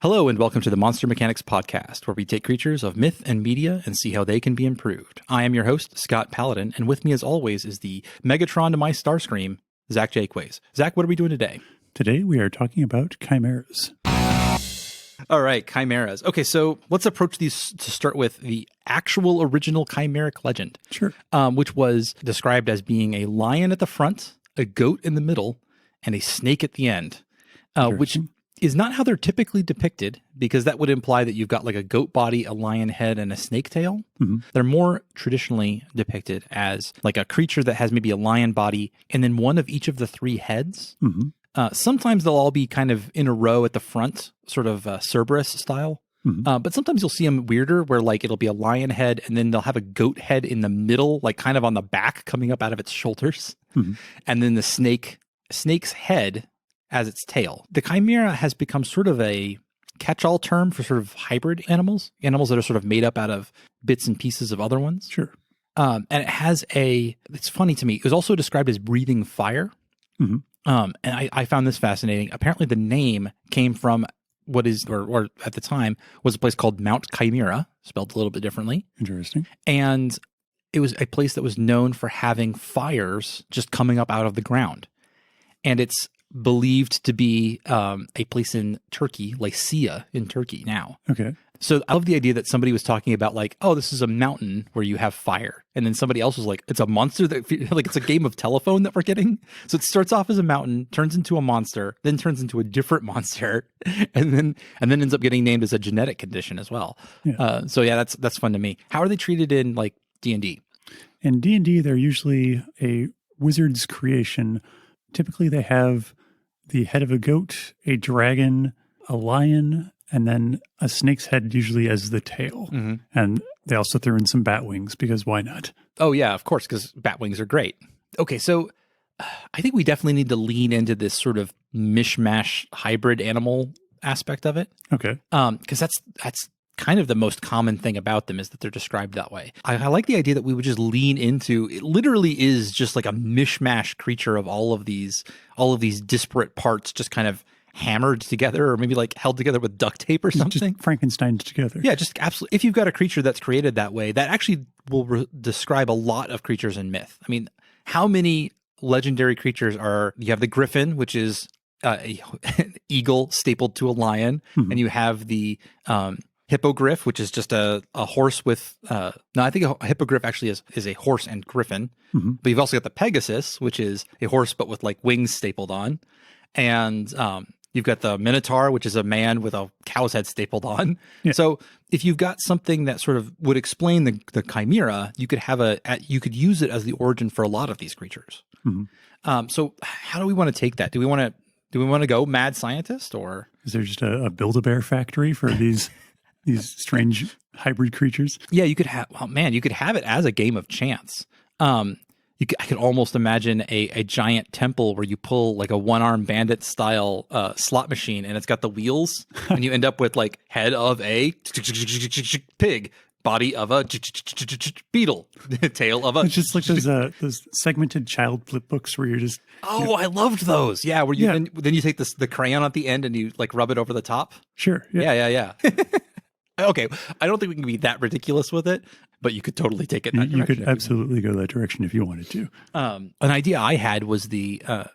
Hello and welcome to the Monster Mechanics Podcast, where we take creatures of myth and media and see how they can be improved. I am your host, Scott Paladin, and with me as always is the Megatron to my Starscream, Zach Jaquays. Zach, what are we doing today? Today we are talking about chimeras. All right, chimeras. Okay, so let's approach these to start with the actual original chimeric legend. Sure. Which was described as being a lion at the front, a goat in the middle, and a snake at the end, which is not how they're typically depicted, because that would imply that you've got like a goat body, a lion head, and a snake tail. Mm-hmm. They're more traditionally depicted as like a creature that has maybe a lion body and then one of each of the three heads. Mm-hmm. Sometimes they'll all be kind of in a row at the front, sort of Cerberus style. Mm-hmm. But sometimes you'll see them weirder where like it'll be a lion head and then they'll have a goat head in the middle, like kind of on the back coming up out of its shoulders. Mm-hmm. And then the snake's head as its tail. The chimera has become sort of a catch-all term for sort of hybrid animals that are sort of made up out of bits and pieces of other ones. Sure. And it has it's funny to me, it was also described as breathing fire. Mm-hmm. And I found this fascinating. Apparently the name came from what is, or at the time, was a place called Mount Chimera, spelled a little bit differently. Interesting. And it was a place that was known for having fires just coming up out of the ground. And it's believed to be a place in Turkey, Lycia in Turkey now. Okay. So I love the idea that somebody was talking about like, oh, this is a mountain where you have fire. And then somebody else was like, it's a monster that, like, it's a game of telephone that we're getting. So it starts off as a mountain, turns into a monster, then turns into a different monster, and then ends up getting named as a genetic condition as well. Yeah. So yeah, that's fun to me. How are they treated in like D&D? In D&D, they're usually a wizard's creation. Typically they have the head of a goat, a dragon, a lion, and then a snake's head usually as the tail. Mm-hmm. And they also throw in some bat wings because why not? Oh yeah, of course, because bat wings are great. Okay, so I think we definitely need to lean into this sort of mishmash hybrid animal aspect of it. Okay. Because that's kind of the most common thing about them is that they're described that way. I like the idea that we would just lean into, it literally is just like a mishmash creature of all of these disparate parts just kind of hammered together, or maybe like held together with duct tape or something. Just Frankensteined together. Yeah, just absolutely. If you've got a creature that's created that way, that actually will describe a lot of creatures in myth. I mean, how many legendary creatures you have the griffin, which is an eagle stapled to a lion, mm-hmm. and you have the hippogriff, which is just a horse with I think a hippogriff actually is a horse and griffin. Mm-hmm. But you've also got the Pegasus, which is a horse but with like wings stapled on. And you've got the Minotaur, which is a man with a cow's head stapled on. Yeah. So if you've got something that sort of would explain the chimera, you could use it as the origin for a lot of these creatures. Mm-hmm. So how do we want to take that? Do we want to go mad scientist, or is there just a Build-A-Bear factory for these strange hybrid creatures? Yeah, you could have. Oh man, you could have it as a game of chance. I could almost imagine a giant temple where you pull like a one-armed bandit style slot machine, and it's got the wheels, and you end up with like head of a pig, body of a beetle, tail of a. It's just like those segmented child flip books where you're just. Oh, I loved those. Yeah, where you then you take the crayon at the end and you like rub it over the top. Sure. Yeah. Okay, I don't think we can be that ridiculous with it, but you could totally take it in that direction. You could absolutely go that direction if you wanted to. An idea I had was a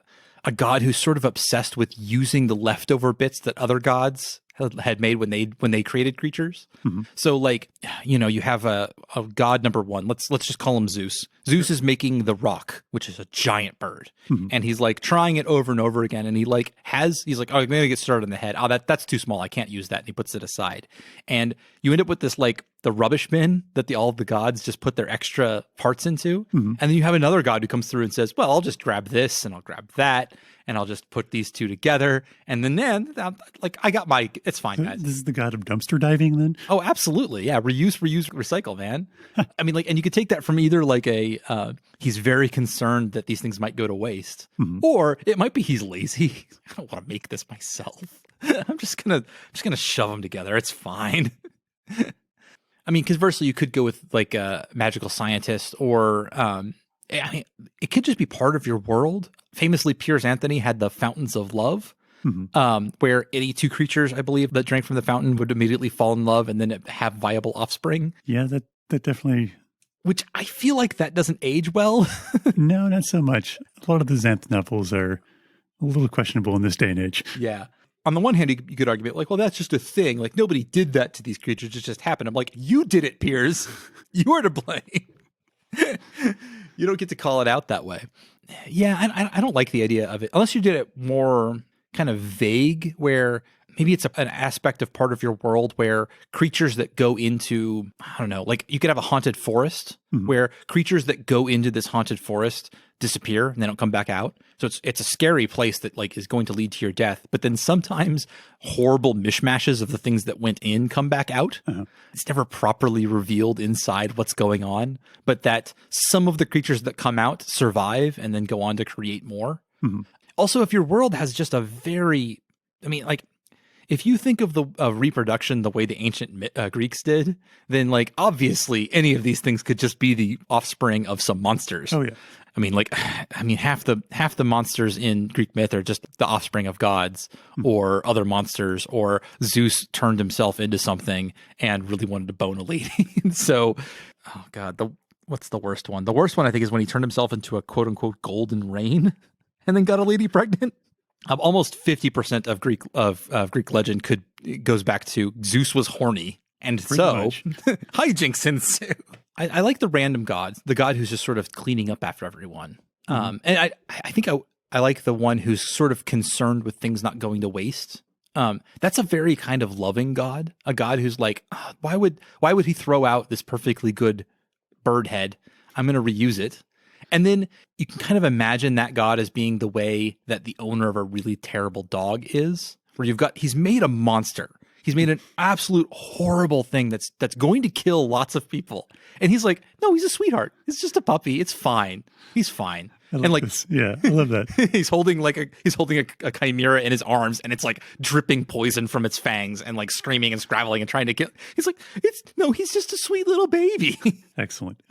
god who's sort of obsessed with using the leftover bits that other gods had made when they created creatures. Mm-hmm. So like, you have a god number one. Let's just call him Zeus. Zeus is making the rock, which is a giant bird. Mm-hmm. And he's like trying it over and over again. And he's like, oh, I'm going to get started in the head. Oh, that's too small. I can't use that. And he puts it aside. And you end up with this like the rubbish bin that all of the gods just put their extra parts into. Mm-hmm. And then you have another god who comes through and says, well, I'll just grab this and I'll grab that. And I'll just put these two together. And then like I got it's fine, guys. This is the god of dumpster diving then? Oh, absolutely. Yeah. Reuse, recycle, man. I mean, like, and you could take that from either like he's very concerned that these things might go to waste, mm-hmm. or it might be he's lazy. I don't want to make this myself. I'm just gonna shove them together. It's fine. I mean, conversely, you could go with like a magical scientist, or I mean, it could just be part of your world. Famously, Piers Anthony had the fountains of love, where any two creatures, I believe, that drank from the fountain would immediately fall in love and then have viable offspring. Yeah, that definitely... Which I feel like that doesn't age well. No, not so much. A lot of the xanth novels are a little questionable in this day and age. Yeah. On the one hand, you could argue, like, well, that's just a thing. Like, nobody did that to these creatures. It just happened. I'm like, you did it, Piers. You are to blame. You don't get to call it out that way. Yeah, I don't like the idea of it. Unless you did it more kind of vague, where maybe it's an aspect of part of your world where creatures that go into, I don't know, like you could have a haunted forest where creatures that go into this haunted forest disappear and they don't come back out. So it's a scary place that like is going to lead to your death. But then sometimes horrible mishmashes of the things that went in come back out. It's never properly revealed inside what's going on, but that some of the creatures that come out survive and then go on to create more. Also, if your world has just a very, I mean, like, if you think of the reproduction the way the ancient Greeks did, then like obviously any of these things could just be the offspring of some monsters. Oh yeah. I mean half the monsters in Greek myth are just the offspring of gods or other monsters, or Zeus turned himself into something and really wanted to bone a lady. So, oh god, what's the worst one? The worst one I think is when he turned himself into a quote unquote golden rain and then got a lady pregnant. Almost 50% of Greek legend goes back to Zeus was horny, and Pretty so much. hijinks ensue. I like the random god, the god who's just sort of cleaning up after everyone. And I think I like the one who's sort of concerned with things not going to waste. That's a very kind of loving god, a god who's like, oh, why would he throw out this perfectly good bird head? I'm going to reuse it. And then you can kind of imagine that god as being the way that the owner of a really terrible dog is, where he's made a monster. He's made an absolute horrible thing that's going to kill lots of people. And he's like, no, he's a sweetheart. It's just a puppy. It's fine. He's fine. And like, yeah, I love that. he's holding a chimera in his arms, and it's like dripping poison from its fangs and like screaming and scrabbling and trying to kill. He's like, he's just a sweet little baby. Excellent.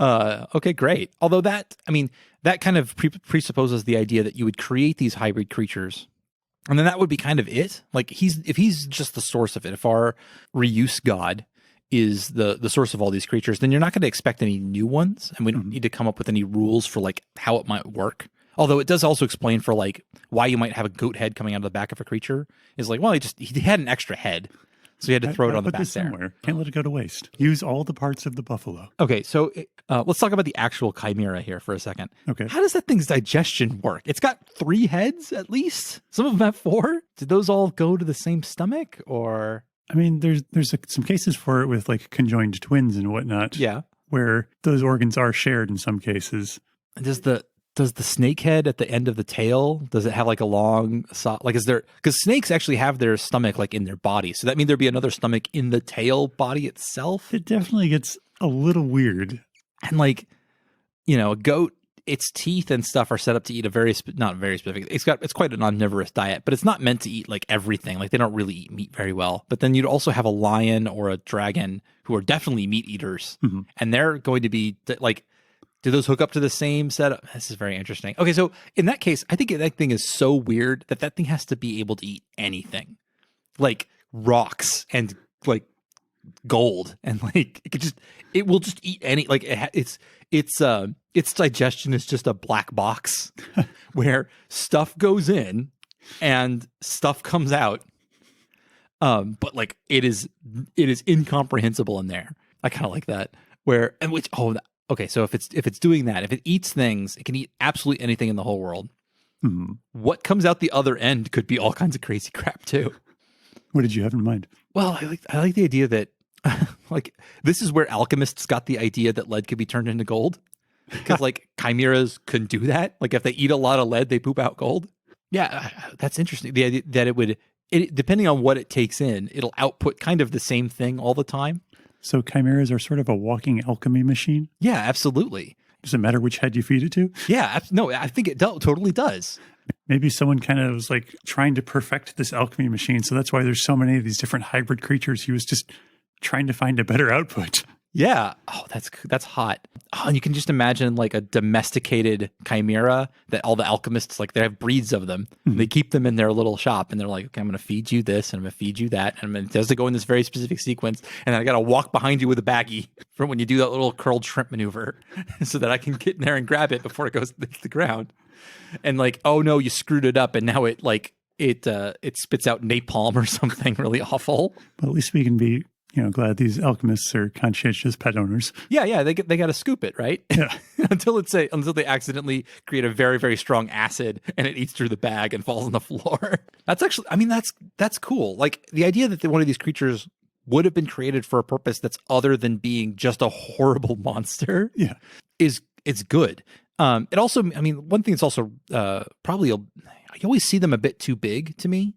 Okay, great. Although that kind of presupposes the idea that you would create these hybrid creatures, and then that would be kind of it. Like if he's just the source of it, if our reuse god is the source of all these creatures, then you're not going to expect any new ones, and we don't need to come up with any rules for like how it might work. Although it does also explain for like why you might have a goat head coming out of the back of a creature is like, well, he had an extra head, so he had to throw it on the back there. Somewhere. Can't let it go to waste. Use all the parts of the buffalo. Okay, so let's talk about the actual chimera here for a second. Okay. How does that thing's digestion work? It's got 3 heads at least. Some of them have 4. Did those all go to the same stomach, or? I mean, there's some cases for it with like conjoined twins and whatnot. Yeah, where those organs are shared in some cases. Does the snake head at the end of the tail, does it have like a long like is there, because snakes actually have their stomach like in their body, so that means there'd be another stomach in the tail body itself? It definitely gets a little weird. And like, a goat, its teeth and stuff are set up to eat not very specific. It's quite an omnivorous diet, but it's not meant to eat like everything. Like they don't really eat meat very well. But then you'd also have a lion or a dragon who are definitely meat eaters, and they're going to be like, do those hook up to the same setup? This is very interesting. Okay, so in that case, I think that thing is so weird that thing has to be able to eat anything, like rocks and like gold, and like it will just eat any, like its digestion is just a black box where stuff goes in and stuff comes out, but like it is incomprehensible in there. I kind of like that. Okay, so if it's doing that, if it eats things, it can eat absolutely anything in the whole world. What comes out the other end could be all kinds of crazy crap too. What did you have in mind? Well, I like the idea that like this is where alchemists got the idea that lead could be turned into gold, because like chimeras couldn't do that. Like if they eat a lot of lead, they poop out gold. Yeah, that's interesting. The idea that it depending on what it takes in, it'll output kind of the same thing all the time. So chimeras are sort of a walking alchemy machine? Yeah, absolutely. Does it matter which head you feed it to? Yeah, no, I think it totally does. Maybe someone kind of was like trying to perfect this alchemy machine, so that's why there's so many of these different hybrid creatures. He was just trying to find a better output. Yeah. Oh, that's hot. Oh, and you can just imagine like a domesticated chimera that all the alchemists, like they have breeds of them. Mm-hmm. They keep them in their little shop and they're like, okay, I'm going to feed you this and I'm going to feed you that. And it has to go in this very specific sequence. And I got to walk behind you with a baggie for when you do that little curled shrimp maneuver so that I can get in there and grab it before it goes to the ground. And like, oh no, you screwed it up. And now it like, it spits out napalm or something really awful. Well, at least we can be, glad these alchemists are conscientious pet owners. Yeah, they got to scoop it, right? Yeah. until they accidentally create a very, very strong acid and it eats through the bag and falls on the floor. That's actually, I mean, that's cool. Like the idea that one of these creatures would have been created for a purpose that's other than being just a horrible monster. Yeah, is good. It also, I mean, one thing that's also probably you always see them a bit too big to me.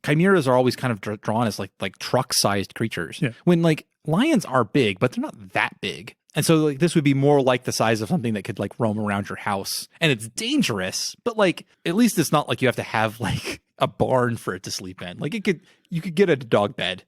Chimeras are always kind of drawn as like truck-sized creatures. Yeah. When like lions are big, but they're not that big. And so like this would be more like the size of something that could like roam around your house. And it's dangerous, but like at least it's not like you have to have like a barn for it to sleep in. Like you could get a dog bed.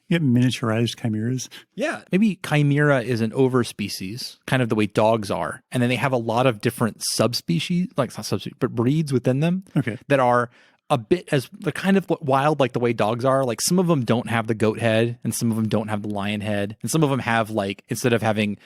You have miniaturized chimeras. Yeah. Maybe chimera is an overspecies, kind of the way dogs are. And then they have a lot of different subspecies, like not subspecies, but breeds within them that are a bit as they're kind of wild, like the way dogs are. Like some of them don't have the goat head and some of them don't have the lion head. And some of them have like, instead of having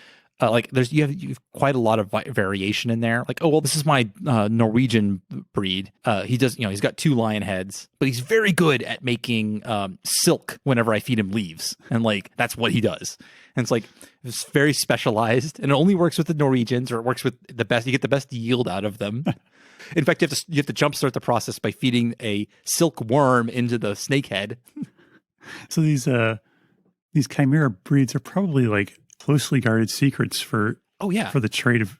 like you have quite a lot of variation in there. Like, oh, well, this is my Norwegian breed. He does, he's got 2 lion heads, but he's very good at making silk whenever I feed him leaves. And like, that's what he does. And it's like, it's very specialized and it only works with the Norwegians, or it works with the best, you get the best yield out of them. In fact, you have to jumpstart the process by feeding a silk worm into the snake head. So these chimera breeds are probably like closely guarded secrets for the trade of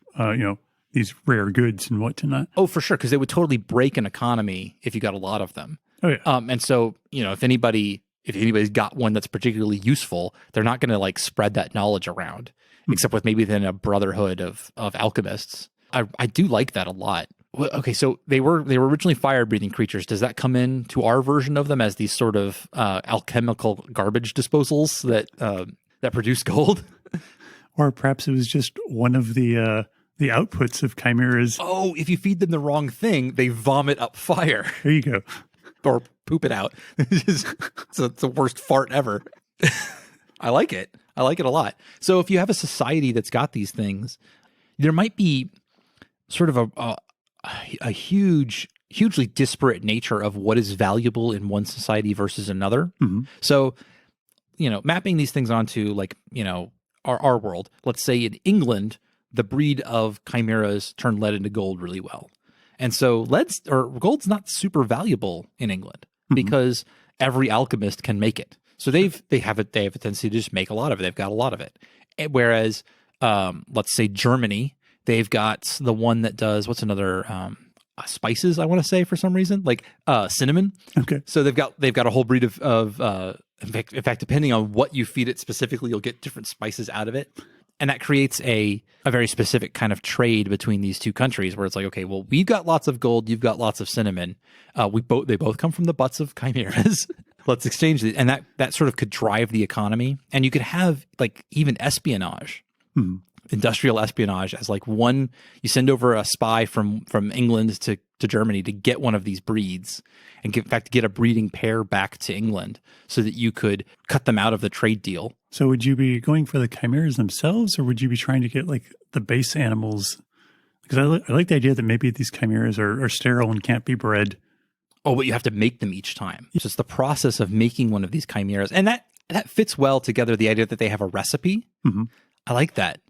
these rare goods and whatnot. Oh, for sure, because they would totally break an economy if you got a lot of them. Oh yeah. And so if anybody's got one that's particularly useful, they're not going to like spread that knowledge around, except with maybe then a brotherhood of alchemists. I do like that a lot. Okay, so they were originally fire-breathing creatures. Does that come in to our version of them as these sort of alchemical garbage disposals that produce gold? Or perhaps it was just one of the outputs of chimeras. Oh, if you feed them the wrong thing, they vomit up fire. There you go. Or poop it out. It's the worst fart ever. I like it. I like it a lot. So if you have a society that's got these things, there might be sort of a hugely disparate nature of what is valuable in one society versus another. Mm-hmm. So, mapping these things onto like, our world, let's say in England, the breed of chimeras turn lead into gold really well. And so gold's not super valuable in England because every alchemist can make it. So they have a tendency to just make a lot of it. They've got a lot of it. Whereas, let's say Germany, they've got the one that does, what's another, spices, I want to say for some reason, like cinnamon. Okay. So they've got a whole breed of in fact, depending on what you feed it specifically, you'll get different spices out of it. And that creates a very specific kind of trade between these two countries where it's like, okay, well, we've got lots of gold, you've got lots of cinnamon. They both come from the butts of chimeras. Let's exchange it. And that sort of could drive the economy. And you could have like even espionage. Industrial espionage as like one, you send over a spy from England to Germany to get one of these breeds and get a breeding pair back to England so that you could cut them out of the trade deal. So would you be going for the chimeras themselves, or would you be trying to get like the base animals? Because I like the idea that maybe these chimeras are sterile and can't be bred. Oh, but you have to make them each time. It's just the process of making one of these chimeras. And that fits well together, the idea that they have a recipe. Mm-hmm. I like that.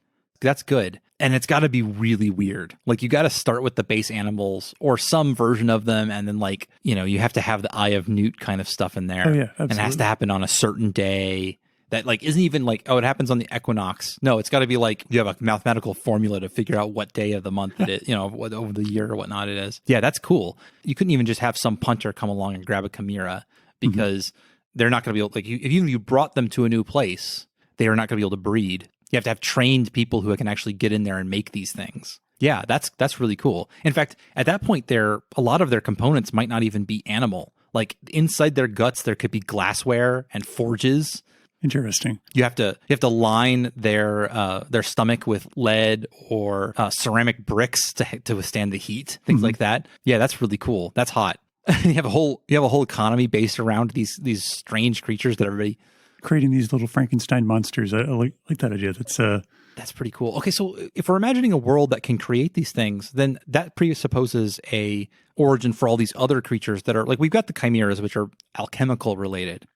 That's good. And it's got to be really weird. Like you got to start with the base animals or some version of them. And then like, you have to have the Eye of Newt kind of stuff in there. Oh, yeah, absolutely. And it has to happen on a certain day that like isn't even like, oh, it happens on the equinox. No, it's got to be like you have a mathematical formula to figure out what day of the month it is, what over the year or whatnot it is. Yeah, that's cool. You couldn't even just have some punter come along and grab a chimera because they're not going to be able, like if you brought them to a new place, they are not going to be able to breed. You have to have trained people who can actually get in there and make these things. Yeah, that's really cool. In fact, at that point, a lot of their components might not even be animal. Like inside their guts, there could be glassware and forges. Interesting. You have to line their stomach with lead or ceramic bricks to withstand the heat, things like that. Yeah, that's really cool. That's hot. You have a whole economy based around these strange creatures that everybody creating these little Frankenstein monsters. I like that idea. That's pretty cool. Okay, so if we're imagining a world that can create these things, then that presupposes a origin for all these other creatures that are like, we've got the chimeras, which are alchemical related.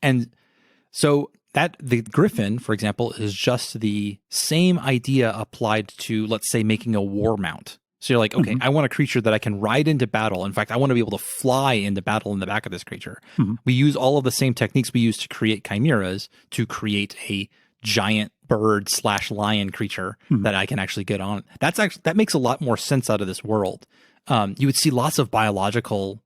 And so that the griffin, for example, is just the same idea applied to, let's say, making a war mount. So you're like, okay, I want a creature that I can ride into battle. In fact, I want to be able to fly into battle in the back of this creature. We use all of the same techniques we use to create chimeras to create a giant bird / lion creature that I can actually get on. That makes a lot more sense out of this world. You would see lots of biological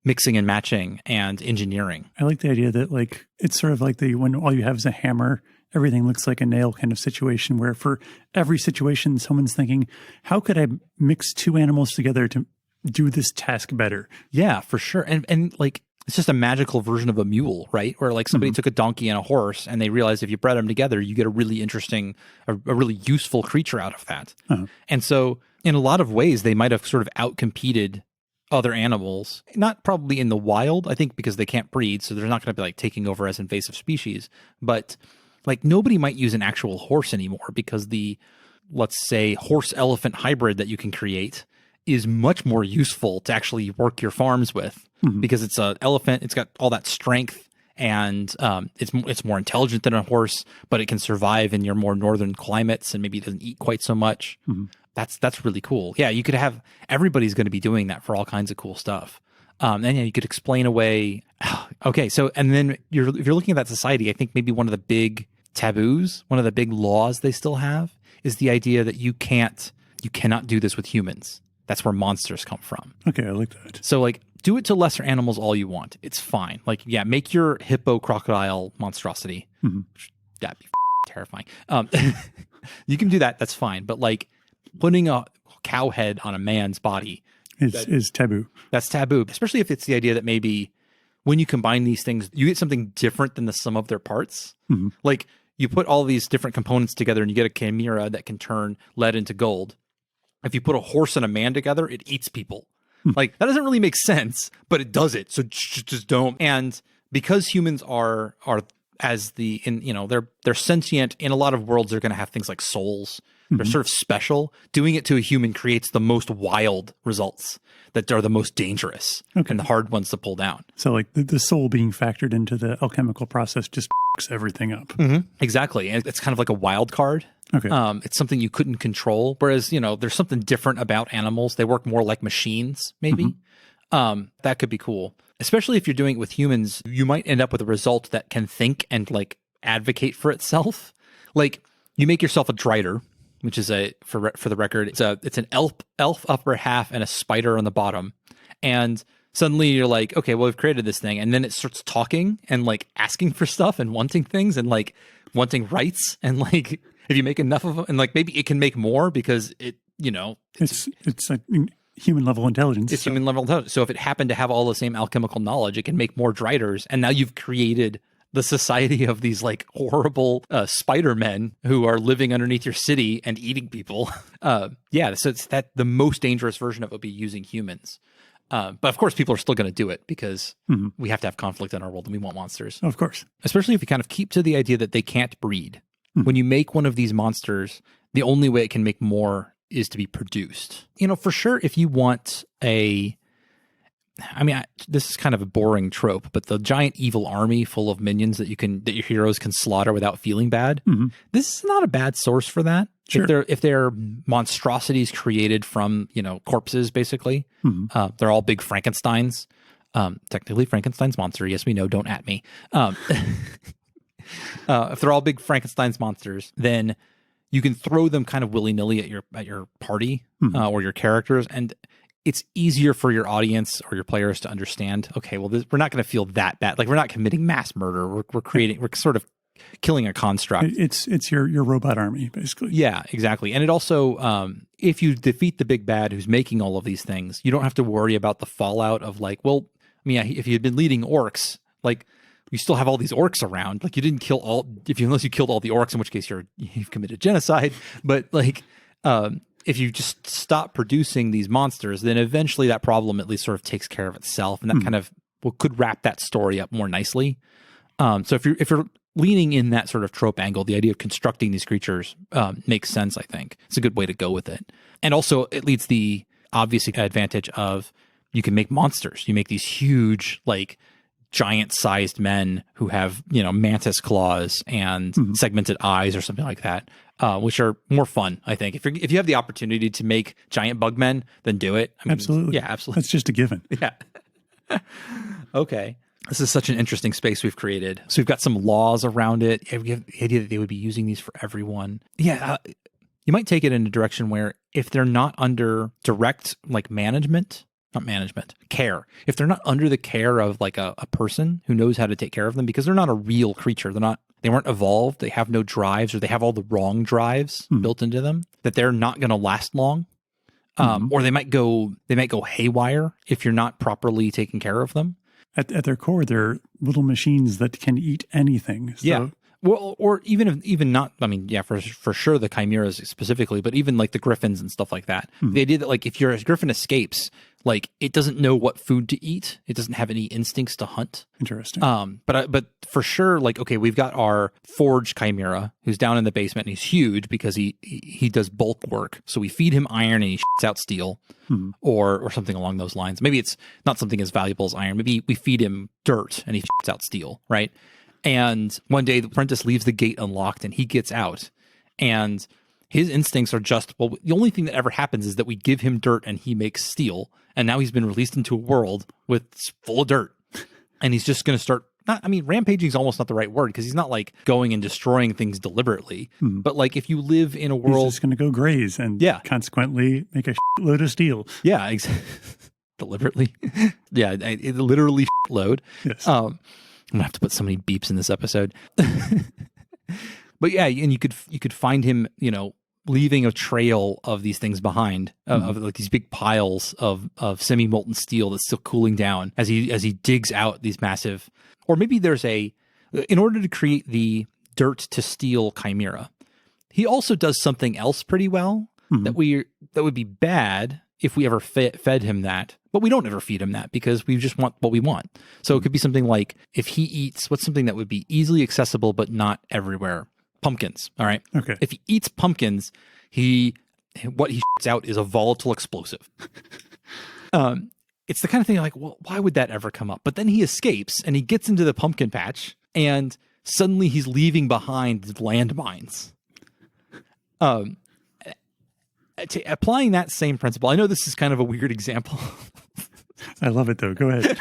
mixing and matching and engineering. I like the idea that like it's sort of like when all you have is a hammer, everything looks like a nail kind of situation, where for every situation someone's thinking, how could I mix two animals together to do this task better? Yeah, for sure. And like it's just a magical version of a mule, right? Where like somebody took a donkey and a horse and they realized if you bred them together, you get a really interesting, a really useful creature out of that. And so in a lot of ways, they might have sort of outcompeted other animals, not probably in the wild, I think, because they can't breed. So they're not going to be like taking over as invasive species, but like nobody might use an actual horse anymore because the, let's say, horse elephant hybrid that you can create is much more useful to actually work your farms with because it's an elephant. It's got all that strength and it's more intelligent than a horse, but it can survive in your more northern climates and maybe it doesn't eat quite so much. That's really cool. Yeah, you could have, everybody's going to be doing that for all kinds of cool stuff. And yeah, you could explain away. Okay, so and then if you're looking at that society, I think maybe one of the big taboos, one of the big laws they still have is the idea that you cannot do this with humans. That's where monsters come from. Okay, I like that. So like, do it to lesser animals all you want. It's fine. Like, yeah, make your hippo crocodile monstrosity. That'd be terrifying. You can do that. That's fine. But like putting a cow head on a man's body is taboo. That's taboo, especially if it's the idea that maybe when you combine these things, you get something different than the sum of their parts. Like you put all these different components together and you get a chimera that can turn lead into gold. If you put a horse and a man together, it eats people. Like that doesn't really make sense, but it does it. So just don't. And because humans are as they're sentient in a lot of worlds, they're going to have things like souls. They're sort of special. Doing it to a human creates the most wild results that are the most dangerous and the hard ones to pull down. So like the soul being factored into the alchemical process just fucks everything up. Exactly. And it's kind of like a wild card. It's something you couldn't control. Whereas, there's something different about animals. They work more like machines, maybe. That could be cool. Especially if you're doing it with humans, you might end up with a result that can think and like advocate for itself. Like you make yourself a drider, which is for the record, it's an elf upper half and a spider on the bottom. And suddenly you're like, okay, well, we've created this thing. And then it starts talking and like asking for stuff and wanting things and like wanting rights. And like, if you make enough of them and like, maybe it can make more because it's like human level intelligence. It's human level intelligence. So if it happened to have all the same alchemical knowledge, it can make more driders. And now you've created the society of these like horrible spider men who are living underneath your city and eating people. So it's the most dangerous version of it would be using humans. But of course, people are still going to do it because we have to have conflict in our world and we want monsters. Of course. Especially if you kind of keep to the idea that they can't breed. When you make one of these monsters, the only way it can make more is to be produced. For sure, if you want this is kind of a boring trope, but the giant evil army full of minions that your heroes can slaughter without feeling bad. This is not a bad source for that. Sure. If they're monstrosities created from, corpses, basically, they're all big Frankensteins. Technically Frankenstein's monster. Yes, we know. Don't at me. If they're all big Frankenstein's monsters, then you can throw them kind of willy-nilly at your party or your characters, and it's easier for your audience or your players to understand. Okay, well, we're not going to feel that bad. Like we're not committing mass murder. We're sort of killing a construct. It's your robot army, basically. Yeah, exactly. And it also, if you defeat the big bad who's making all of these things, you don't have to worry about the fallout of like, well, if you had been leading orcs, like you still have all these orcs around. Like you didn't kill all, unless you killed all the orcs, in which case you've committed genocide. But like, if you just stop producing these monsters, then eventually that problem at least sort of takes care of itself, and that kind of could wrap that story up more nicely. So if you're leaning in that sort of trope angle, the idea of constructing these creatures makes sense. I think it's a good way to go with it, and also it leads the obvious advantage of you can make monsters. You make these huge, like, giant-sized men who have, mantis claws and segmented eyes or something like that, which are more fun, I think. If you have the opportunity to make giant bug men, then do it. I mean, absolutely. Yeah, absolutely. That's just a given. Yeah. Okay. This is such an interesting space we've created. So we've got some laws around it. We have the idea that they would be using these for everyone. Yeah. You might take it in a direction where if they're not under direct, like, care. If they're not under the care of like a person who knows how to take care of them, because they're not a real creature. They weren't evolved. They have no drives, or they have all the wrong drives built into them, that they're not going to last long. Or they might go haywire if you're not properly taking care of them. At their core, they're little machines that can eat anything. So. Yeah. Well, or even not, I mean, yeah, for sure the chimeras specifically, but even like the griffins and stuff like that. The idea that, like, if your griffin escapes, like, it doesn't know what food to eat. It doesn't have any instincts to hunt. Interesting. But for sure, like, okay, we've got our forge chimera who's down in the basement, and he's huge because he does bulk work. So we feed him iron and he shits out steel, or something along those lines. Maybe it's not something as valuable as iron. Maybe we feed him dirt and he shits out steel, right? And one day the apprentice leaves the gate unlocked and he gets out, and his instincts are just, well, the only thing that ever happens is that we give him dirt and he makes steel. And now he's been released into a world full of dirt, and he's just going to start, rampaging is almost not the right word, because he's not like going and destroying things deliberately. But like, if you live in a world, he's just going to go graze and consequently make a load of steel. Yeah, deliberately. Yeah, literally load. Yes. I'm gonna have to put so many beeps in this episode. But yeah, and you could find him, leaving a trail of these things behind, of like these big piles of semi-molten steel that's still cooling down as he digs out these massive, or maybe there's in order to create the dirt to steel chimera, he also does something else pretty well that would be bad if we ever fed him that, but we don't ever feed him that because we just want what we want. So it could be something like, if he eats, what's something that would be easily accessible but not everywhere? Pumpkins. All right. Okay. If he eats pumpkins, what he shoots out is a volatile explosive. It's the kind of thing like, well, why would that ever come up? But then he escapes and he gets into the pumpkin patch, and suddenly he's leaving behind landmines. Applying that same principle, I know this is kind of a weird example. I love it though. Go ahead.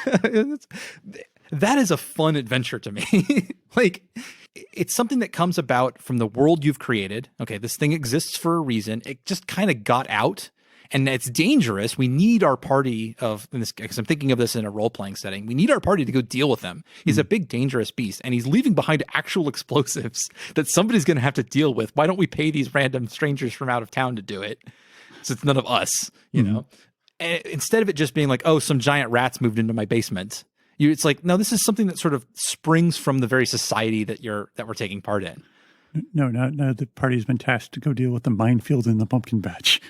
That is a fun adventure to me. Like, it's something that comes about from the world you've created. Okay, this thing exists for a reason. It just kind of got out, and it's dangerous. We need our party because I'm thinking of this in a role-playing setting. We need our party to go deal with him. He's a big, dangerous beast, and he's leaving behind actual explosives that somebody's going to have to deal with. Why don't we pay these random strangers from out of town to do it? So it's none of us, you know? And instead of it just being like, oh, some giant rats moved into my basement. It's like, no, this is something that sort of springs from the very society that we're taking part in. No, the party's been tasked to go deal with the minefield in the pumpkin patch.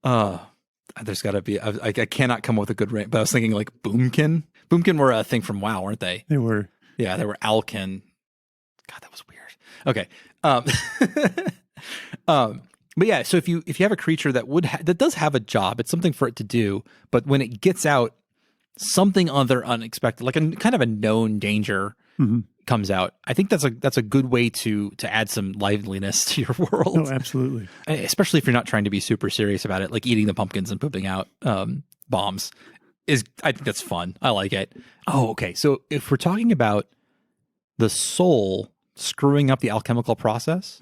There's got to be, I cannot come up with a good rate, but I was thinking like Boomkin. Boomkin were a thing from WoW, weren't they? They were. Yeah, they were Alkin. God, that was weird. Okay. But yeah, so if you have a creature that does have a job, it's something for it to do, but when it gets out, something other unexpected, like a kind of a known danger comes out. I think that's a good way to add some liveliness to your world. Oh, absolutely. Especially if you're not trying to be super serious about it, like eating the pumpkins and pooping out bombs. I think that's fun. I like it. Oh, okay. So if we're talking about the soul screwing up the alchemical process,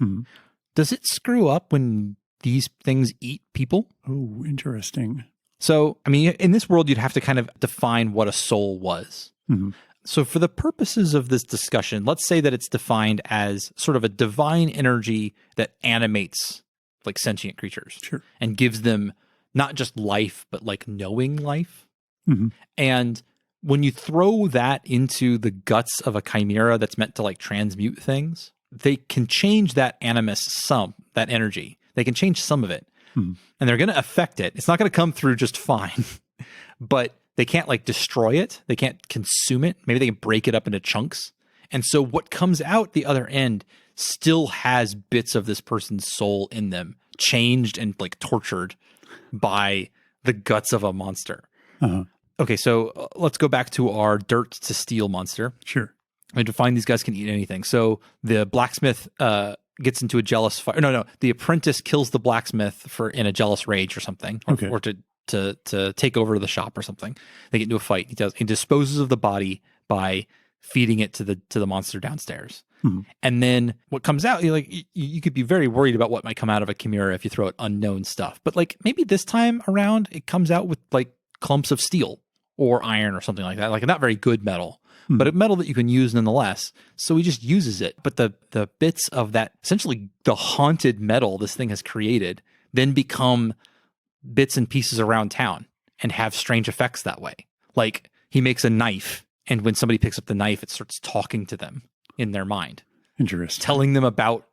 does it screw up when these things eat people? Oh, interesting. So, I mean, in this world, you'd have to kind of define what a soul was. So for the purposes of this discussion, let's say that it's defined as sort of a divine energy that animates like sentient creatures. Sure. And gives them not just life, but like knowing life. And when you throw that into the guts of a chimera that's meant to like transmute things, they can change that that energy. They can change some of it. And they're going to affect it. It's not going to come through just fine, but they can't like destroy it. They can't consume it. Maybe they can break it up into chunks. And so what comes out the other end still has bits of this person's soul in them, changed and like tortured by the guts of a monster. Okay, so let's go back to our dirt to steel monster. Sure. I define these guys can eat anything. So the blacksmith gets into a jealous fire. No. The apprentice kills the blacksmith in a jealous rage or something, or to take over the shop or something. They get into a fight. He disposes of the body by feeding it to the monster downstairs. And then what comes out, you could be very worried about what might come out of a chimera if you throw it unknown stuff. But like maybe this time around, it comes out with like clumps of steel or iron or something like that, like not very good metal, but a metal that you can use nonetheless. So he just uses it. But the bits of that, essentially the haunted metal this thing has created, then become bits and pieces around town and have strange effects that way. Like he makes a knife, and when somebody picks up the knife, it starts talking to them in their mind. Interesting. Telling them about,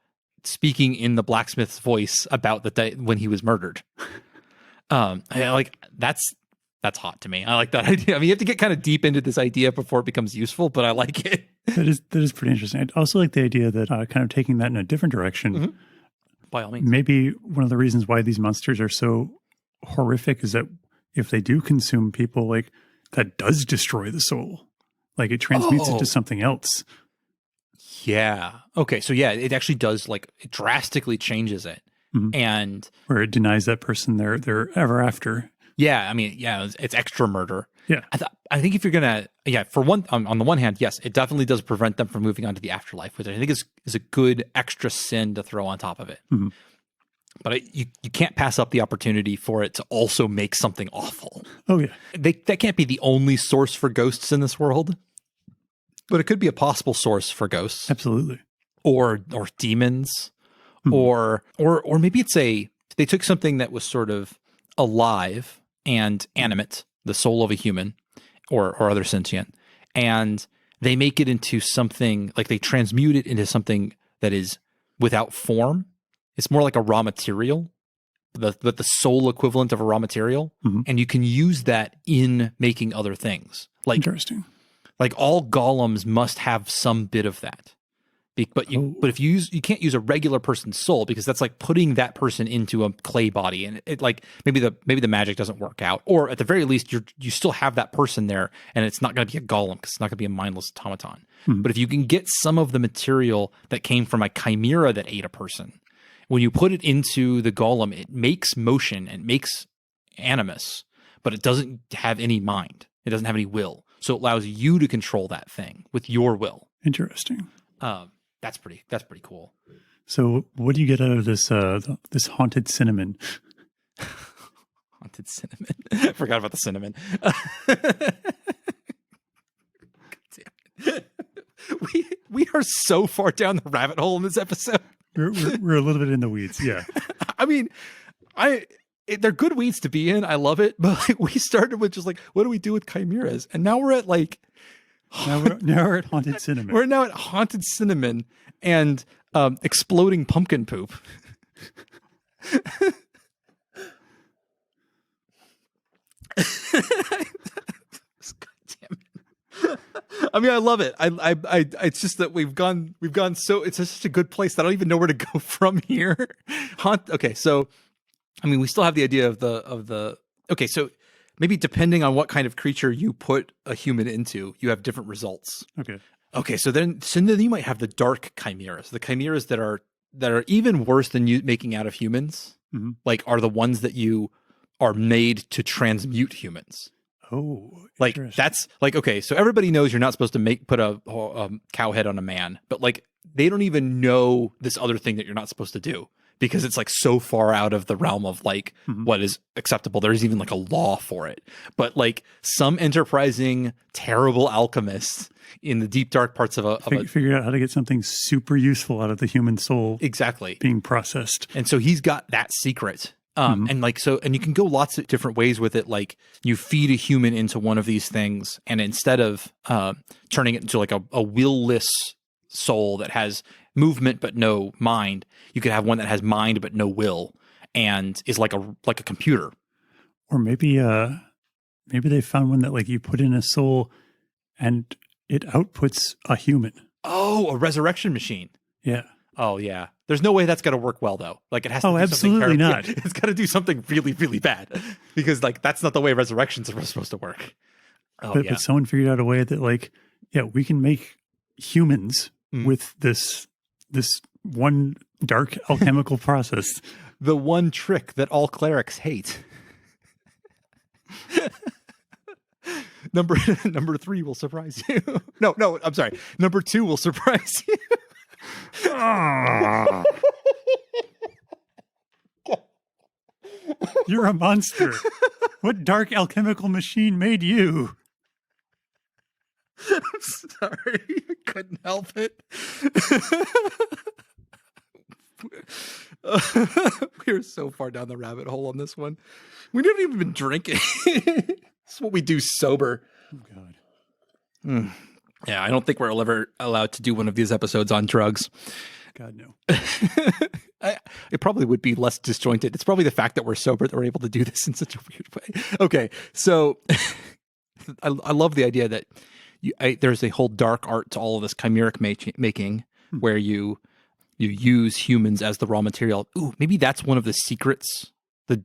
speaking in the blacksmith's voice about the day when he was murdered. That's hot to me. I like that idea. I mean, you have to get kind of deep into this idea before it becomes useful, but I like it. That is pretty interesting. I also like the idea that kind of taking that in a different direction. By all means. Maybe one of the reasons why these monsters are so horrific is that if they do consume people, like that does destroy the soul. Like it transmutes it to something else. Yeah. Okay. So yeah, it actually does, like it drastically changes it. And where it denies that person their ever after. Yeah, I mean, yeah, it's extra murder. Yeah, I think if you're gonna, for one, on the one hand, yes, it definitely does prevent them from moving on to the afterlife, which I think is a good extra sin to throw on top of it. But you can't pass up the opportunity for it to also make something awful. Oh yeah, that can't be the only source for ghosts in this world, but it could be a possible source for ghosts. Absolutely, or demons, or maybe they took something that was sort of alive and animate, the soul of a human or other sentient, and they make it into something, like they transmute it into something that is without form. It's more like a raw material, but the soul equivalent of a raw material, and you can use that in making other things. Like, interesting. Like all golems must have some bit of that. But if you can't use a regular person's soul, because that's like putting that person into a clay body, and it like maybe the magic doesn't work out, or at the very least you still have that person there, and it's not going to be a golem because it's not going to be a mindless automaton. But if you can get some of the material that came from a chimera that ate a person, when you put it into the golem, it makes motion and makes animus, but it doesn't have any mind. It doesn't have any will, so it allows you to control that thing with your will. Interesting. That's pretty cool. So what do you get out of this this haunted cinnamon? Haunted cinnamon. I forgot about the cinnamon. we are so far down the rabbit hole in this episode. We're a little bit in the weeds. Yeah. I mean, they're good weeds to be in. I love it. But like, we started with just like, what do we do with chimeras? And now we're at like, Now we're at haunted cinnamon. We're now at haunted cinnamon and exploding pumpkin poop. God damn it. I mean, I love it. I it's just that we've gone so, it's such a good place that I don't even know where to go from here. Okay, so I mean, we still have the idea of the okay, so maybe depending on what kind of creature you put a human into, you have different results. Okay. So then you might have the dark chimeras, the chimeras that are even worse than you making out of humans. Like are the ones that you are made to transmute humans. Oh, like that's like, okay. So everybody knows you're not supposed to put a cow head on a man, but like they don't even know this other thing that you're not supposed to do, because it's like so far out of the realm of like what is acceptable. There's even like a law for it. But like some enterprising, terrible alchemists in the deep dark parts of figured out how to get something super useful out of the human soul. Exactly. Being processed. And so he's got that secret. And like, so, and you can go lots of different ways with it. Like you feed a human into one of these things, and instead of turning it into like a will-less soul that has movement but no mind, you could have one that has mind but no will and is like a computer. Or maybe they found one that like you put in a soul and it outputs a human. Oh, a resurrection machine. Yeah. Oh yeah. There's no way that's going to work well though. Like it has to do absolutely something not. It's got to do something really, really bad because like that's not the way resurrections are supposed to work. Oh, but someone figured out a way that like, yeah, we can make humans with this one dark alchemical process. The one trick that all clerics hate. Number 3 will surprise you. No, I'm sorry. Number 2 will surprise you. You're a monster. What dark alchemical machine made you? I'm sorry. I couldn't help it. We're so far down the rabbit hole on this one. We haven't even been drinking. This is what we do sober. Oh, God. Yeah, I don't think we're ever allowed to do one of these episodes on drugs. God, no. It probably would be less disjointed. It's probably the fact that we're sober that we're able to do this in such a weird way. Okay, so I love the idea that there's a whole dark art to all of this chimeric making where you use humans as the raw material. Ooh, maybe that's one of the secrets, the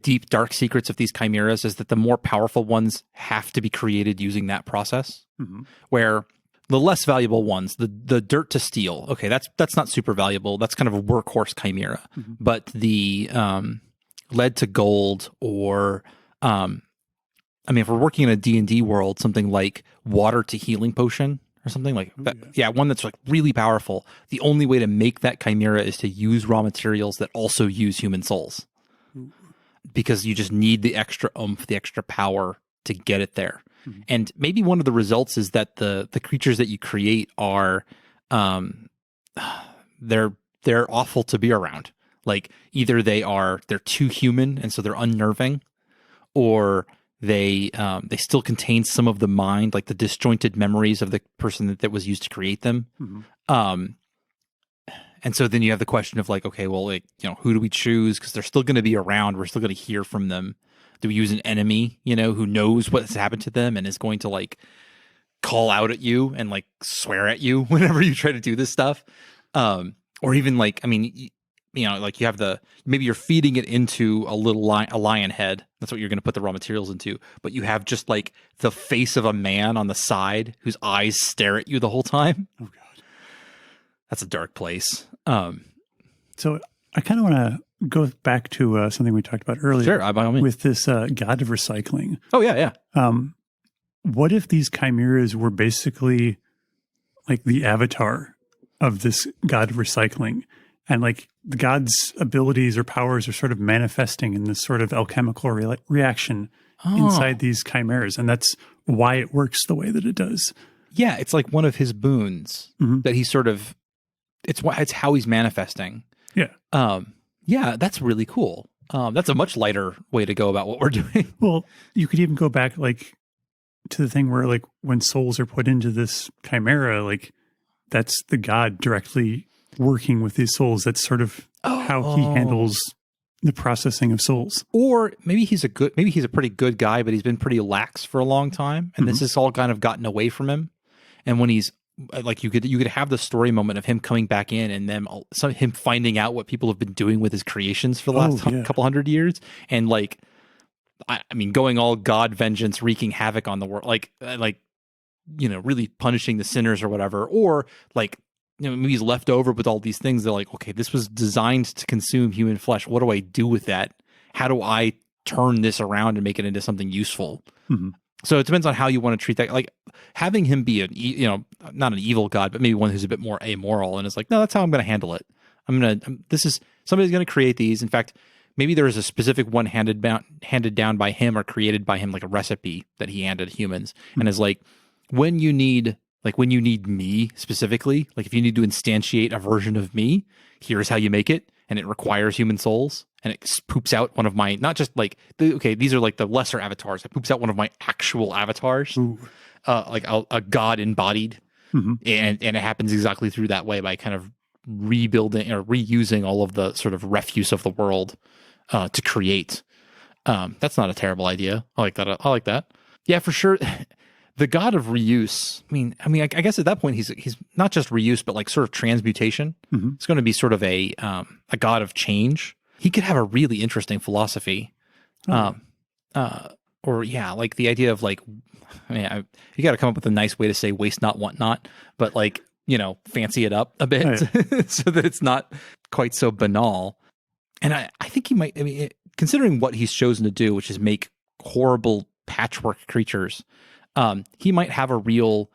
deep, dark secrets of these chimeras is that the more powerful ones have to be created using that process. Where the less valuable ones, the dirt to steel, okay, that's not super valuable. That's kind of a workhorse chimera. But the lead to gold or, I mean, if we're working in a D&D world, something like water to healing potion, or something like that. Yeah, one that's like really powerful. The only way to make that chimera is to use raw materials that also use human souls. Because you just need the extra oomph, the extra power to get it there. And maybe one of the results is that the creatures that you create are they're awful to be around. Like either they're too human and so they're unnerving, or they still contain some of the mind, like the disjointed memories of the person that was used to create them. And so then you have the question of like, okay, well, like, you know, who do we choose? Because they're still going to be around. We're still going to hear from them. Do we use an enemy, you know, who knows what has happened to them and is going to like call out at you and like swear at you whenever you try to do this stuff? Or even like, I mean, you know, like you have maybe you're feeding it into a lion head. That's what you're going to put the raw materials into. But you have just like the face of a man on the side whose eyes stare at you the whole time. Oh, God. That's a dark place. So I kind of want to go back to something we talked about earlier. Sure, by all means. With this god of recycling. Oh, yeah. What if these chimeras were basically like the avatar of this god of recycling? And like the god's abilities or powers are sort of manifesting in this sort of alchemical reaction inside these chimeras. And that's why it works the way that it does. Yeah, it's like one of his boons that he sort of, it's how he's manifesting. Yeah. Yeah, that's really cool. That's a much lighter way to go about what we're doing. Well, you could even go back like to the thing where like when souls are put into this chimera, like that's the god directly working with these souls. That's sort of how he handles the processing of souls. Or maybe he's a pretty good guy, but he's been pretty lax for a long time. And this has all kind of gotten away from him. And when he's like, you could have the story moment of him coming back in and then him finding out what people have been doing with his creations for the last couple hundred years. And like, I mean, going all God vengeance, wreaking havoc on the world, like, you know, really punishing the sinners or whatever. Or like, you know, maybe he's left over with all these things. They're like, okay, this was designed to consume human flesh. What do I do with that? How do I turn this around and make it into something useful? So it depends on how you want to treat that. Like having him be not an evil god, but maybe one who's a bit more amoral and is like, no, that's how I'm going to handle it. Somebody's going to create these. In fact, maybe there is a specific one handed down by him or created by him, like a recipe that he handed humans and is like, when you need me specifically, like if you need to instantiate a version of me, here's how you make it. and it requires human souls, and it poops out one of my, not just like, these are like the lesser avatars. It poops out one of my actual avatars, like a god embodied. And it happens exactly through that way by kind of rebuilding or reusing all of the sort of refuse of the world to create. That's not a terrible idea. I like that. I like that. Yeah, for sure. The god of reuse. I guess at that point he's not just reuse, but like sort of transmutation. It's going to be sort of a god of change. He could have a really interesting philosophy, or like the idea of like, you got to come up with a nice way to say waste not, want not, but like, fancy it up a bit so that it's not quite so banal. And I think he might, considering what he's chosen to do, which is make horrible patchwork creatures, he might have a real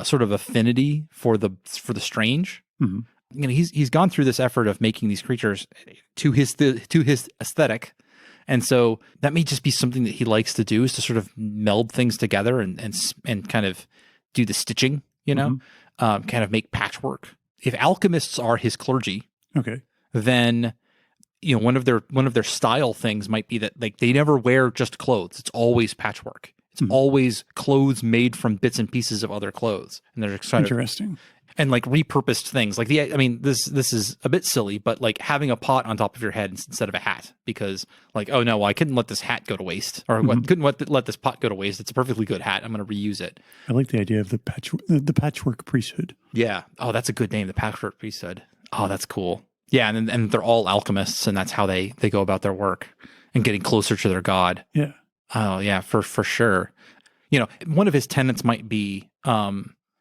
sort of affinity for the strange. He's gone through this effort of making these creatures to his aesthetic. And so that may just be something that he likes to do, is to sort of meld things together and kind of do the stitching, kind of make patchwork. If alchemists are his clergy, then one of their style things might be that like they never wear just clothes. It's always patchwork. It's always clothes made from bits and pieces of other clothes, and they're interesting. And like repurposed things like this is a bit silly, but like having a pot on top of your head instead of a hat, because like, oh no, well, I couldn't let this hat go to waste, or couldn't let this pot go to waste. It's a perfectly good hat. I'm going to reuse it. I like the idea of the patchwork priesthood. Yeah. Oh, that's a good name. The patchwork priesthood. Oh, that's cool. Yeah. And they're all alchemists, and that's how they go about their work and getting closer to their god. Yeah. Oh yeah, for sure. One of his tenets might be,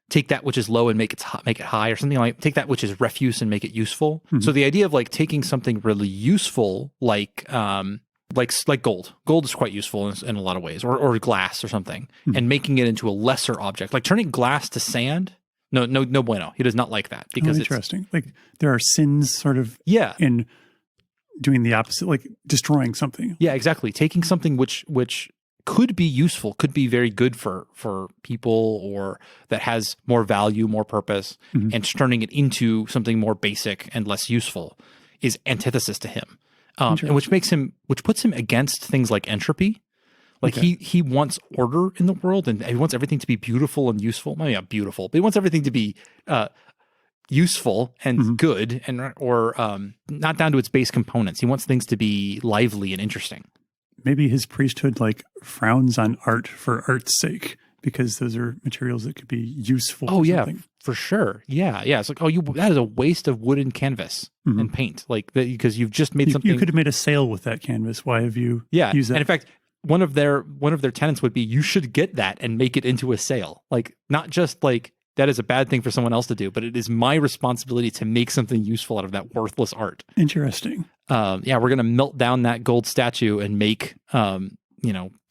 take that which is low and make it high, or something like take that which is refuse and make it useful. So the idea of like taking something really useful, like gold. Gold is quite useful in a lot of ways, or glass or something, and making it into a lesser object, like turning glass to sand. No bueno. He does not like that, because interesting. Like there are sins sort of in doing the opposite, like destroying something. Yeah, exactly. Taking something which could be useful, could be very good for people, or that has more value, more purpose, and turning it into something more basic and less useful is antithesis to him. And which puts him against things like entropy. Like he wants order in the world, and he wants everything to be beautiful and useful. Maybe not beautiful, but he wants everything to be useful and good, or not down to its base components. He wants things to be lively and interesting. Maybe his priesthood like frowns on art for art's sake, because those are materials that could be useful. Oh yeah, for sure. Yeah. It's like, that is a waste of wood and canvas and paint, like that, because you've just made something. You could have made a sail with that canvas. Why have you used that? And in fact, one of their tenets would be you should get that and make it into a sail. Like, not just like that is a bad thing for someone else to do, but it is my responsibility to make something useful out of that worthless art. Interesting. We're going to melt down that gold statue and make,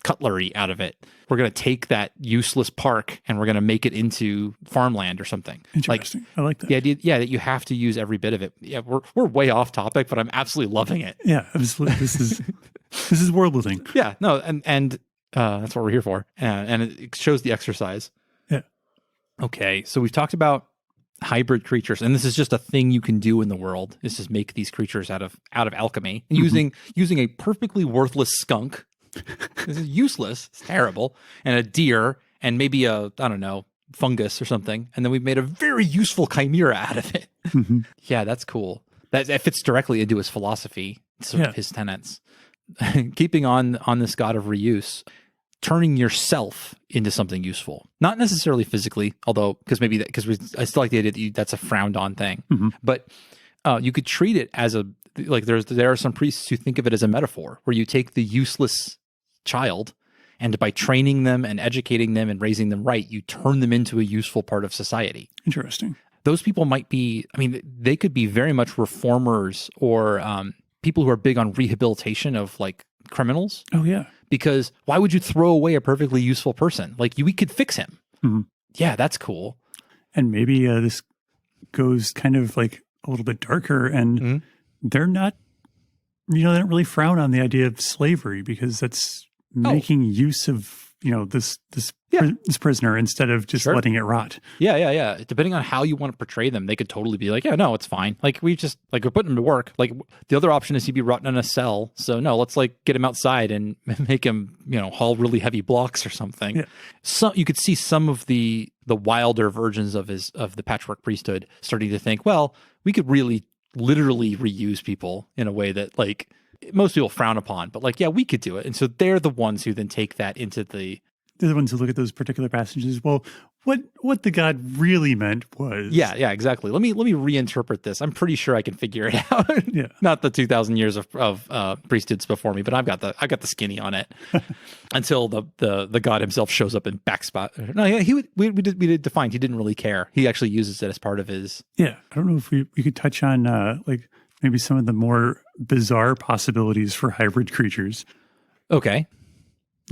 cutlery out of it. We're going to take that useless park and we're going to make it into farmland or something. Interesting. I like that. The idea, that you have to use every bit of it. Yeah, we're way off topic, but I'm absolutely loving it. Yeah, absolutely. This is world building. Yeah, no, and that's what we're here for. And it shows the exercise. Yeah. Okay, so we've talked about hybrid creatures, and this is just a thing you can do in the world, is just make these creatures out of alchemy, and using a perfectly worthless skunk. This is useless. It's terrible. And a deer, and maybe a fungus or something, and then we've made a very useful chimera out of it. Yeah, that's cool. That fits directly into his philosophy, sort of his tenets. Keeping on this god of reuse, turning yourself into something useful, not necessarily physically, although because I still like the idea that that's a frowned on thing, but you could treat it as there are some priests who think of it as a metaphor, where you take the useless child, and by training them and educating them and raising them right, you turn them into a useful part of society. Interesting. Those people might be, they could be very much reformers, or people who are big on rehabilitation of like criminals. Oh yeah. Because why would you throw away a perfectly useful person? Like we could fix him. Yeah, that's cool. And maybe this goes kind of like a little bit darker, and they're not, they don't really frown on the idea of slavery, because that's making use of this prisoner instead of just letting it rot. Yeah. Depending on how you want to portray them, they could totally be like, yeah, no, it's fine. Like we're putting him to work. Like the other option is he'd be rotting in a cell. So no, let's like get him outside and make him, haul really heavy blocks or something. Yeah. So you could see some of the wilder versions of the patchwork priesthood starting to think, well, we could really literally reuse people in a way that like most people frown upon, but like, yeah, we could do it. And so they're the ones who then take that into they're the ones who look at those particular passages. Well, what the god really meant was... Yeah, exactly. Let me reinterpret this. I'm pretty sure I can figure it out. Yeah. Not the 2,000 years of priesthoods before me, but I've got the skinny on it until the god himself shows up in backspot. No, yeah, we did define he didn't really care. He actually uses it as part of his... Yeah, I don't know if we could touch on like maybe some of the more bizarre possibilities for hybrid creatures. Okay.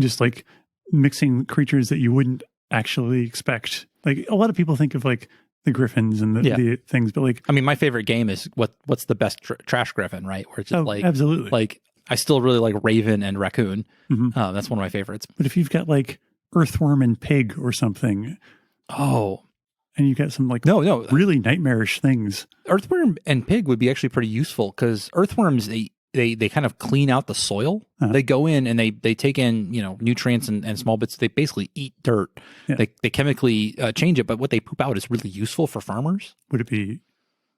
Just like mixing creatures that you wouldn't actually expect. Like a lot of people think of like the griffins and the things, but like... I mean, my favorite game is what's the best trash griffin, right? Where it's just absolutely. Like, I still really like raven and raccoon. Mm-hmm. That's one of my favorites. But if you've got like earthworm and pig or something... Oh... And you get some like really nightmarish things. Earthworm and pig would be actually pretty useful because earthworms, they kind of clean out the soil. Uh-huh. They go in and they take in, nutrients and small bits. They basically eat dirt. Yeah. They chemically change it, but what they poop out is really useful for farmers. Would it be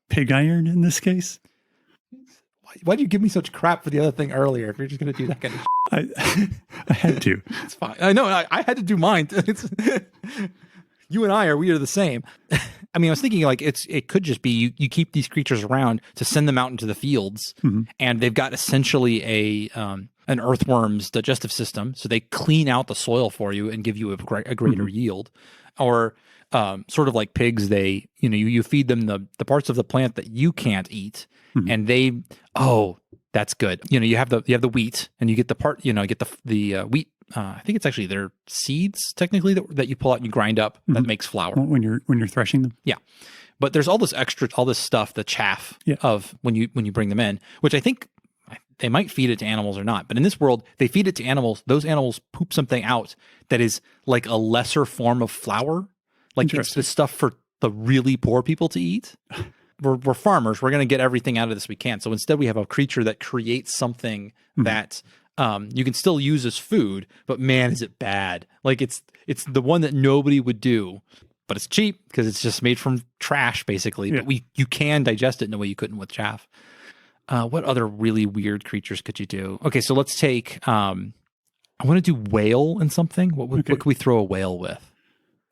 pig iron in this case? Why did you give me such crap for the other thing earlier if you're just going to do that kind of I had to. It's fine. I know. I had to do mine. You and we are the same. I mean, I was thinking like it could just be you keep these creatures around to send them out into the fields, mm-hmm. and they've got essentially an earthworm's digestive system, so they clean out the soil for you and give you a greater mm-hmm. yield. Or sort of like pigs, you feed them the parts of the plant that you can't eat, mm-hmm. and that's good. You have the wheat, and you get the part, get the wheat. I think it's actually their seeds technically that you pull out and you grind up mm-hmm. that makes flour when you're threshing them. Yeah, but there's all this stuff, the chaff of when you bring them in, which I think they might feed it to animals or not. But in this world, they feed it to animals. Those animals poop something out that is like a lesser form of flour. Like it's the stuff for the really poor people to eat. We're farmers. We're going to get everything out of this we can. So instead, we have a creature that creates something mm-hmm. that. You can still use as food, but man, is it bad. Like it's the one that nobody would do, but it's cheap because it's just made from trash basically, but you can digest it in a way you couldn't with chaff. What other really weird creatures could you do? Okay. So let's take, I want to do whale and something. What could we throw a whale with?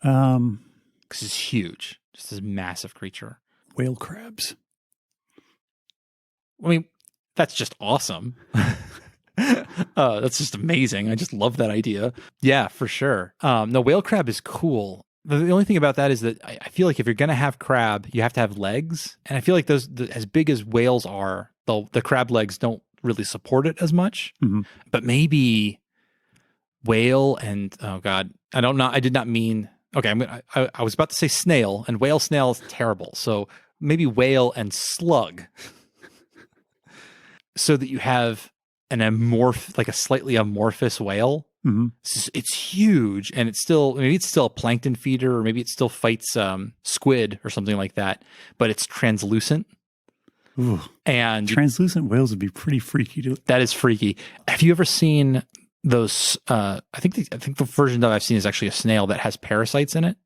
Cause it's huge. Just this massive creature. Whale crabs. I mean, that's just awesome. That's just amazing. I just love that idea. Yeah, for sure. No, whale crab is cool. The only thing about that is that I feel like if you're going to have crab, you have to have legs. And I feel like as big as whales are, the crab legs don't really support it as much. Mm-hmm. But maybe whale and, oh God, I don't know. I did not mean, okay, I was about to say snail, and snail is terrible. So maybe whale and slug. So that you have a slightly amorphous whale. Mm-hmm. It's huge, and maybe it's still a plankton feeder, or maybe it still fights squid or something like that, but it's translucent. Ooh. And translucent whales would be pretty freaky. That is freaky. Have you ever seen those? I think the version that I've seen is actually a snail that has parasites in it.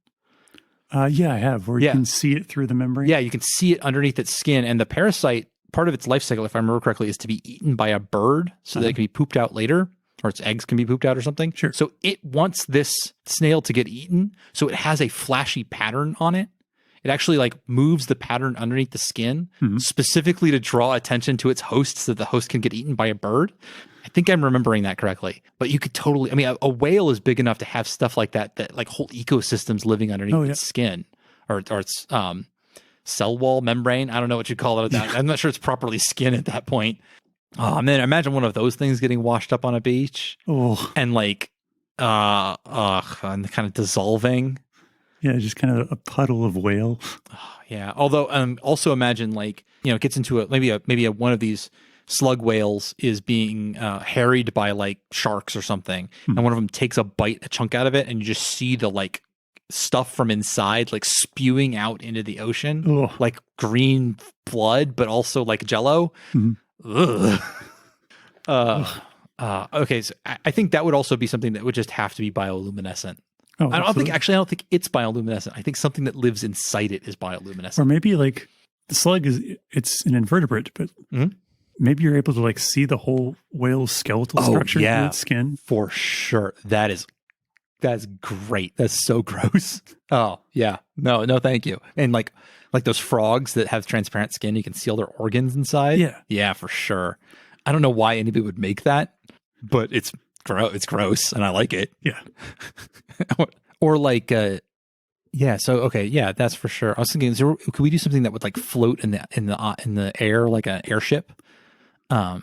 Yeah, I have. Where you can see it through the membrane. Yeah, you can see it underneath its skin, and the parasite. Part of its life cycle, if I remember correctly, is to be eaten by a bird so that it can be pooped out later, or its eggs can be pooped out or something. Sure. So it wants this snail to get eaten, so it has a flashy pattern on it. It actually like moves the pattern underneath the skin mm-hmm. specifically to draw attention to its host so that the host can get eaten by a bird. I think I'm remembering that correctly. But you could totally, I mean, a whale is big enough to have stuff like that like whole ecosystems living underneath its skin or its cell wall membrane. I don't know what you call it. I'm not sure it's properly skin at that point. Oh man, imagine one of those things getting washed up on a beach and like, and kind of dissolving. Yeah, just kind of a puddle of whale. Oh, yeah. Although, also imagine like, it gets into maybe one of these slug whales is being harried by like sharks or something, and one of them takes a chunk out of it, and you just see the like stuff from inside like spewing out into the ocean, like green blood, but also like Jello. Ugh. Okay, so I think that would also be something that would just have to be bioluminescent. I don't think it's bioluminescent. I think something that lives inside it is bioluminescent. Or maybe like the slug it's an invertebrate, but maybe you're able to like see the whole whale's skeletal structure through its skin. For sure. That's great. That's so gross. Oh yeah. No, thank you. And like those frogs that have transparent skin, you can see all their organs inside. Yeah, for sure. I don't know why anybody would make that, but it's gross and I like it. Yeah. Or like that's for sure. I was thinking, could we do something that would like float in the air like an airship? A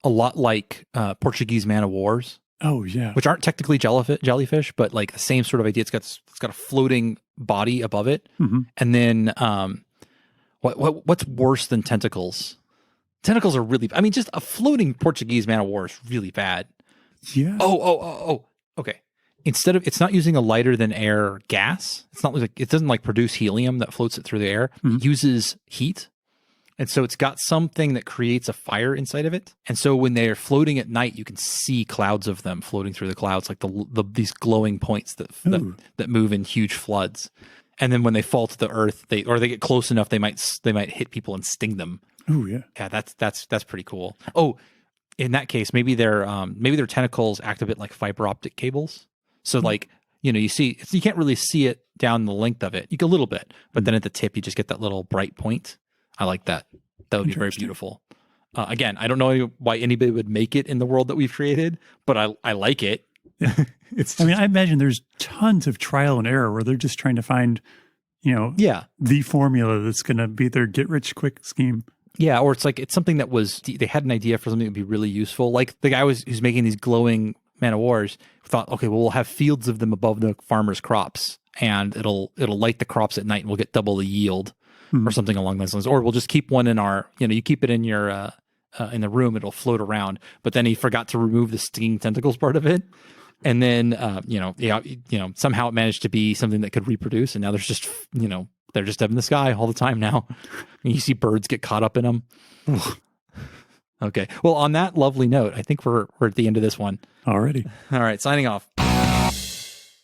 lot like Portuguese man of wars. Oh yeah. Which aren't technically jellyfish, but like the same sort of idea. It's got a floating body above it, and then what's worse than tentacles? Tentacles are really. I mean, just a floating Portuguese man of war is really bad. Yeah. Oh. Okay. It's not using a lighter than air gas. It's not like it doesn't like produce helium that floats it through the air. It uses heat. And so it's got something that creates a fire inside of it. And so when they're floating at night, you can see clouds of them floating through the clouds, like these glowing points that move in huge floods. And then when they fall to the earth, they get close enough, they might hit people and sting them. Oh yeah. Yeah, that's pretty cool. Oh, in that case, maybe their tentacles act a bit like fiber optic cables. So like, you can't really see it down the length of it. You get a little bit, but then at the tip, you just get that little bright point. I like that. That would be very beautiful. Again, I don't know why anybody would make it in the world that we've created, but I like it. I mean, I imagine there's tons of trial and error where they're just trying to find, the formula that's going to be their get rich quick scheme. Yeah, or it's something that they had an idea for something that would be really useful. Like the guy who's making these glowing man of wars thought, okay, well, we'll have fields of them above the farmer's crops, and it'll light the crops at night, and we'll get double the yield. Or something along those lines, or we'll just keep one in our, you keep it in your in the room, it'll float around. But then he forgot to remove the stinging tentacles part of it, and then somehow it managed to be something that could reproduce. And now there's just they're just up in the sky all the time now. And you see birds get caught up in them. Okay, well, on that lovely note, I think we're at the end of this one already. All right, signing off.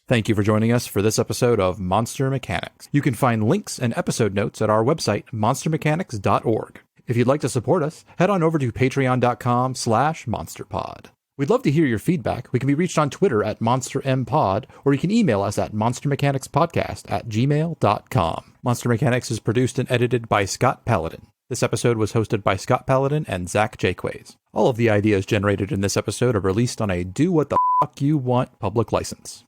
Thank you for joining us for this episode of Monster Mechanics. You can find links and episode notes at our website, monstermechanics.org. If you'd like to support us, head on over to patreon.com/monsterpod. We'd love to hear your feedback. We can be reached on Twitter at monstermpod, or you can email us at monstermechanicspodcast@gmail.com. Monster Mechanics is produced and edited by Scott Paladin. This episode was hosted by Scott Paladin and Zach Jaquays. All of the ideas generated in this episode are released on a do what the fuck you want public license.